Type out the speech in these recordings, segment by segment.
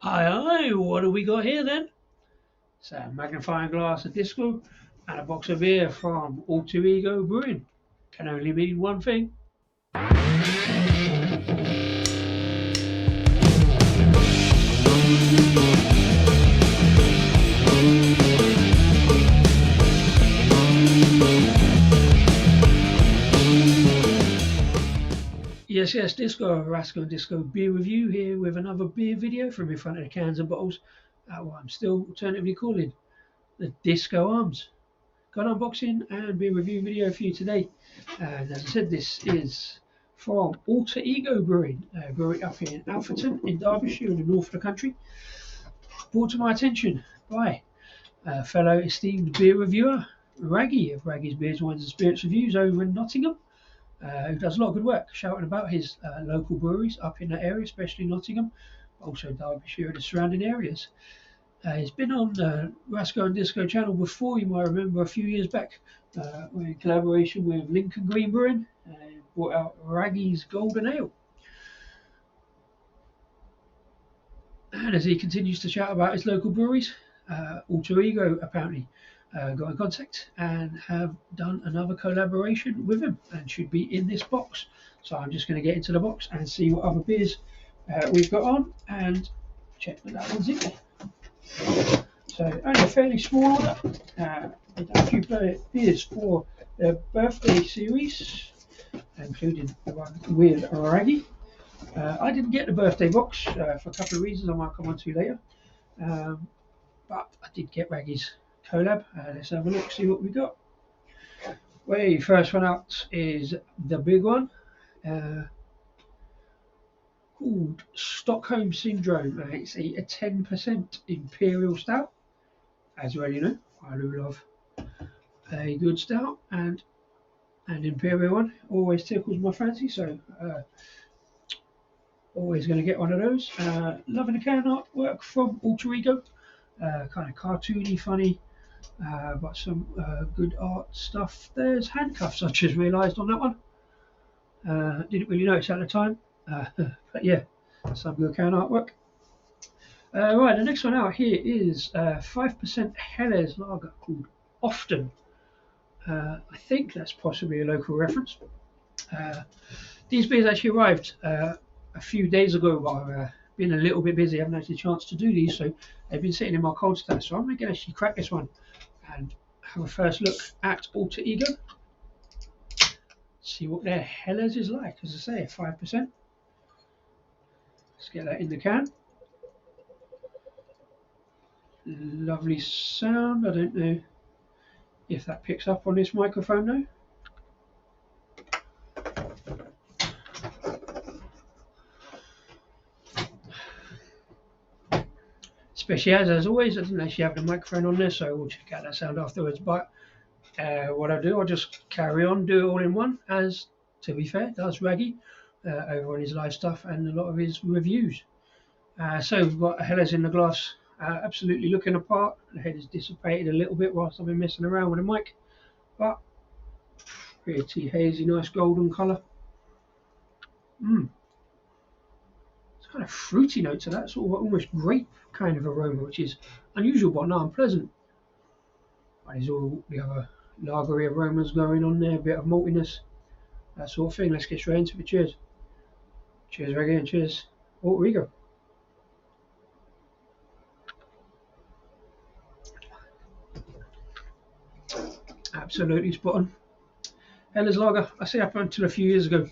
Aye, aye, what have we got here then? It's a magnifying glass of disco and a box of beer from Alter Ego Brewing. Can only mean one thing. Yes, Disco, Rascal and Disco beer review here with another beer video from in front of the cans and bottles at what I'm still alternatively calling the Disco Arms. Got an unboxing and beer review video for you today. And as I said, this is from Alter Ego Brewing, brewing up in Alfreton in Derbyshire in the north of the country. Brought to my attention by a fellow esteemed beer reviewer, Wraggy of Wraggy's Beers, Wines and Spirits Reviews over in Nottingham, who does a lot of good work shouting about his local breweries up in that area, especially Nottingham, also Derbyshire and the surrounding areas. He's been on Rasco and Disco channel before, you might remember a few years back, in collaboration with Lincoln Green Brewing, brought out Wraggy's Golden Ale. And as he continues to shout about his local breweries, Alter Ego apparently got in contact and have done another collaboration with him and should be in this box. So I'm just going to get into the box and see what other beers we've got on and check that one's in there. So only a fairly small order. We've done a few beers for the birthday series, including the one with Wraggy. I didn't get the birthday box for a couple of reasons I might come on to later, but I did get Wraggy's collab. Let's have a look, see what we got. Well, first one out is the big one, called Stockholm Syndrome. It's a 10% Imperial Stout. As you already know, I do love a good stout, and an Imperial one always tickles my fancy, so always going to get one of those. Loving the can artwork from Alter Ego, kind of cartoony, funny, but some good art stuff. There's handcuffs, I just realised on that one. Didn't really notice at the time, but yeah, some good can artwork. Right, the next one out here is 5% Helles Lager called Ofton. I think that's possibly a local reference. These beers actually arrived a few days ago, but I've been a little bit busy. I haven't had a chance to do these, so they've been sitting in my cold stash. So I'm going to actually crack this one and have a first look at Alter Ego. See what their Helles is like. As I say, 5%. Let's get that in the can. Lovely sound. I don't know if that picks up on this microphone though. Especially as always, I didn't actually have the microphone on there, so we'll check out that sound afterwards. But what I do, I'll just carry on, do it all in one, as, to be fair, does Wraggy over on his live stuff and a lot of his reviews. So we've got Helles in the glass, absolutely looking apart. The head is dissipated a little bit whilst I've been messing around with the mic, but pretty hazy, nice golden colour. It's kind of fruity note to that, sort of almost grape kind of aroma, which is unusual but not unpleasant. There's all the other lagery aromas going on there, a bit of maltiness, that sort of thing. Let's get straight into it. Cheers. Cheers, Wraggy, and cheers, Alter Ego. Absolutely spot on. Helles Lager, I say up until a few years ago,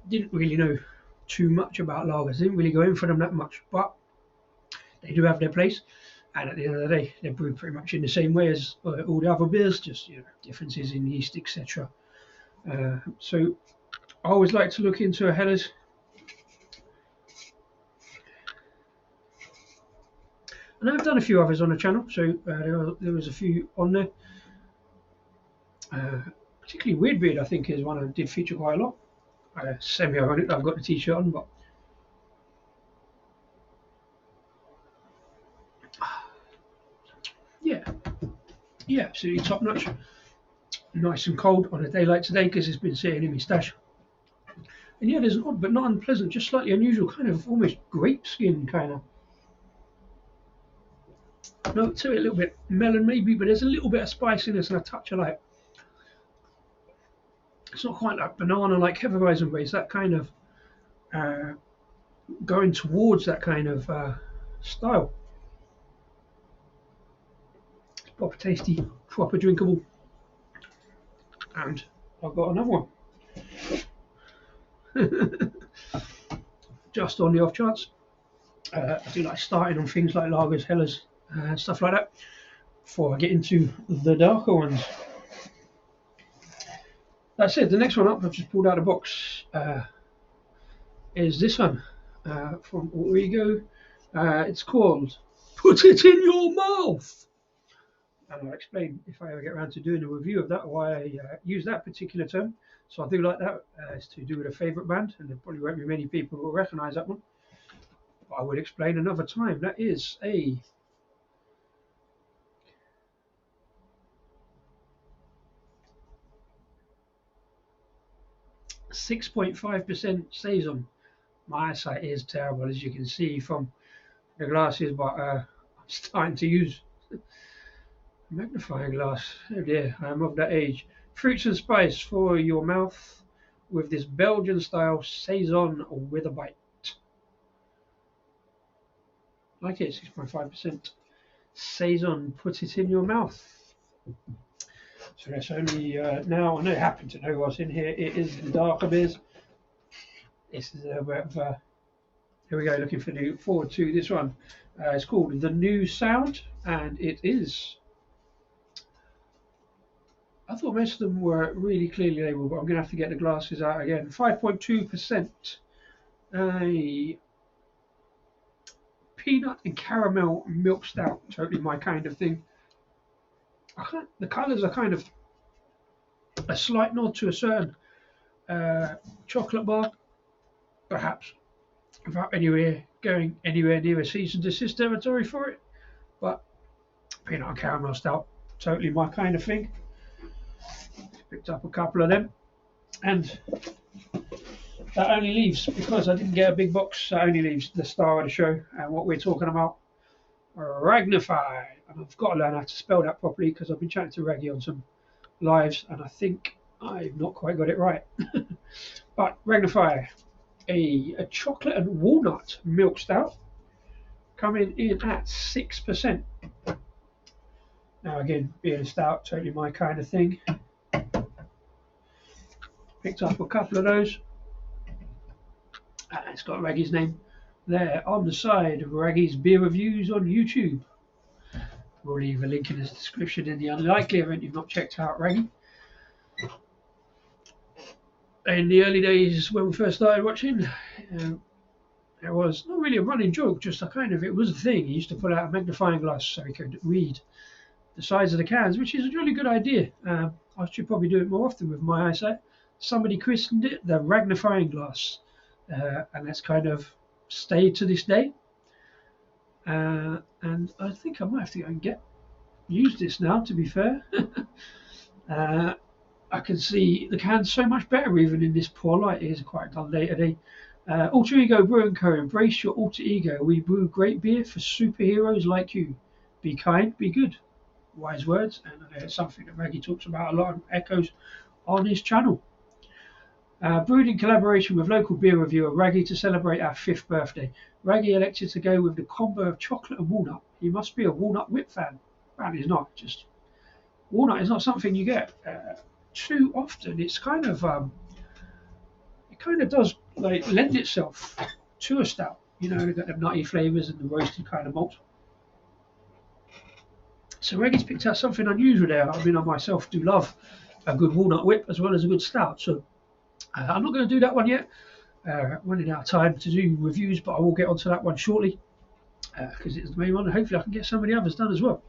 didn't really know too much about lagers, didn't really go in for them that much, but they do have their place. And at the end of the day, they're brewed pretty much in the same way as all the other beers, just differences in yeast, etc. So I always like to look into a Helles. And I've done a few others on the channel, so there was a few on there. Particularly Weird Beard, I think, is one I did feature quite a lot. Semi-ironic, I've got the t-shirt on, but yeah, absolutely top notch. Nice and cold on a day like today because it's been sitting in my stash. And yeah, there's an odd but not unpleasant, just slightly unusual kind of almost grape skin kind of note to it, a little bit melon maybe, but there's a little bit of spiciness and a touch of like, it's not quite like banana like Hefeweizen, but it's that kind of going towards that kind of style. It's proper tasty, proper drinkable. And I've got another one. Just on the off chance. I do like starting on things like lagers, helles, stuff like that before I get into the darker ones. That said, the next one up I've just pulled out of the box is this one from Alter Ego. It's called Put It In Your Mouth. And I'll explain if I ever get around to doing a review of that why I use that particular term. So I do like that. It's to do with a favourite band, and there probably won't be many people who will recognise that one. But I will explain another time. That is a 6.5% saison. My eyesight is terrible, as you can see from the glasses, but I'm starting to use a magnifying glass. Oh dear, I am of that age. Fruits and spice for your mouth with this Belgian style saison with a bite. Like it, 6.5% saison. Put it in your mouth. So that's only now. I know, happen to know what's in here. It is the darker beers. This is a bit of here we go. Looking forward to this one. It's called The New Sound, and it is. I thought most of them were really clearly labelled, but I'm going to have to get the glasses out again. 5.2%. A peanut and caramel milk stout. Totally my kind of thing. The colours are kind of a slight nod to a certain chocolate bar, perhaps, without going anywhere near a cease and desist territory for it. But peanut and caramel stout, totally my kind of thing. Picked up a couple of them, and that only leaves, because I didn't get a big box, that only leaves the star of the show and what we're talking about, Wraggnifeye. And I've got to learn how to spell that properly because I've been chatting to Wraggy on some lives and I think I've not quite got it right. But Wraggnifeye, a chocolate and walnut milk stout, coming in at 6%. Now again, being a stout, totally my kind of thing. Picked up a couple of those. It's got Wraggy's name there on the side of Wraggy's beer reviews on YouTube. We'll leave a link in the description in the unlikely event you've not checked out Wraggy. In the early days when we first started watching, it was not really a running joke, just a kind of, it was a thing. He used to put out a magnifying glass so he could read the size of the cans, which is a really good idea. I should probably do it more often with my eyesight. Somebody christened it the Wraggnifying glass, and that's kind of stayed to this day. And I think I might have to go and use this now, to be fair. I can see the cans so much better even in this poor light. It is quite a dull day today. Alter Ego Brewing Co. Embrace your alter ego. We brew great beer for superheroes like you. Be kind, be good. Wise words, and I know it's something that Wraggy talks about a lot and echoes on his channel. Brewed in collaboration with local beer reviewer Wraggy to celebrate our 5th birthday. Wraggy elected to go with the combo of chocolate and walnut. He must be a walnut whip fan. Apparently he's not. Just walnut is not something you get too often. It's kind of it kind of does like lend itself to a stout. You know, they've got the nutty flavours and the roasted kind of malt. So Wraggy's picked out something unusual there. I mean, I myself do love a good walnut whip as well as a good stout. So I'm not going to do that one yet. Running out of time to do reviews, but I will get onto that one shortly because it's the main one. And hopefully I can get some of the others done as well.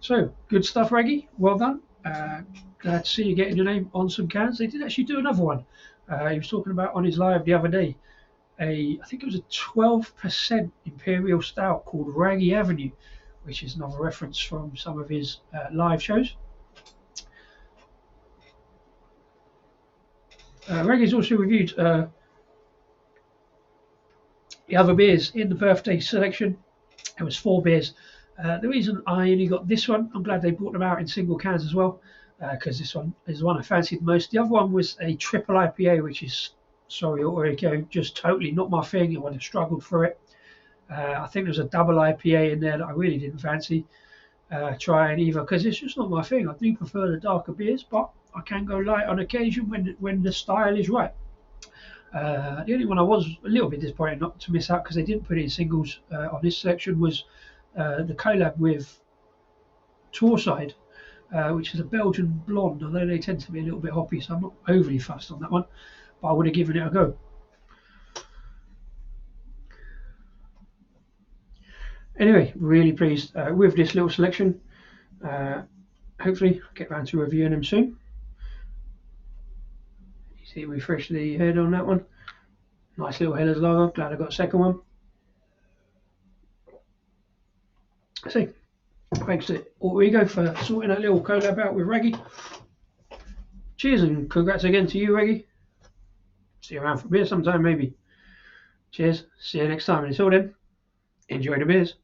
So good stuff, Wraggy. Well done. Glad to see you getting your name on some cans. They did actually do another one. He was talking about on his live the other day. I think it was a 12% Imperial Stout called Wraggy Avenue, which is another reference from some of his live shows. Wraggy's also reviewed the other beers in the birthday selection. It was 4 beers. The reason I only got this one, I'm glad they brought them out in single cans as well, because this one is the one I fancied the most. The other one was a triple IPA, which is, sorry, Alter Ego, just totally not my thing. I would have struggled for it. I think there's a double IPA in there that I really didn't fancy trying either, because it's just not my thing. I do prefer the darker beers, but I can go light on occasion when the style is right. The only one I was a little bit disappointed not to miss out because they didn't put it in singles on this section was the collab with Torside, which is a Belgian blonde, although they tend to be a little bit hoppy, so I'm not overly fussed on that one, but I would have given it a go. Anyway, really pleased with this little selection. Hopefully, I'll get around to reviewing them soon. You see, refresh the head on that one. Nice little Helles Lager. Glad I got a second one. So, thanks to Alter Ego for sorting that little collab out with Wraggy. Cheers and congrats again to you, Wraggy. See you around for a beer sometime, maybe. Cheers. See you next time. And until then, enjoy the beers.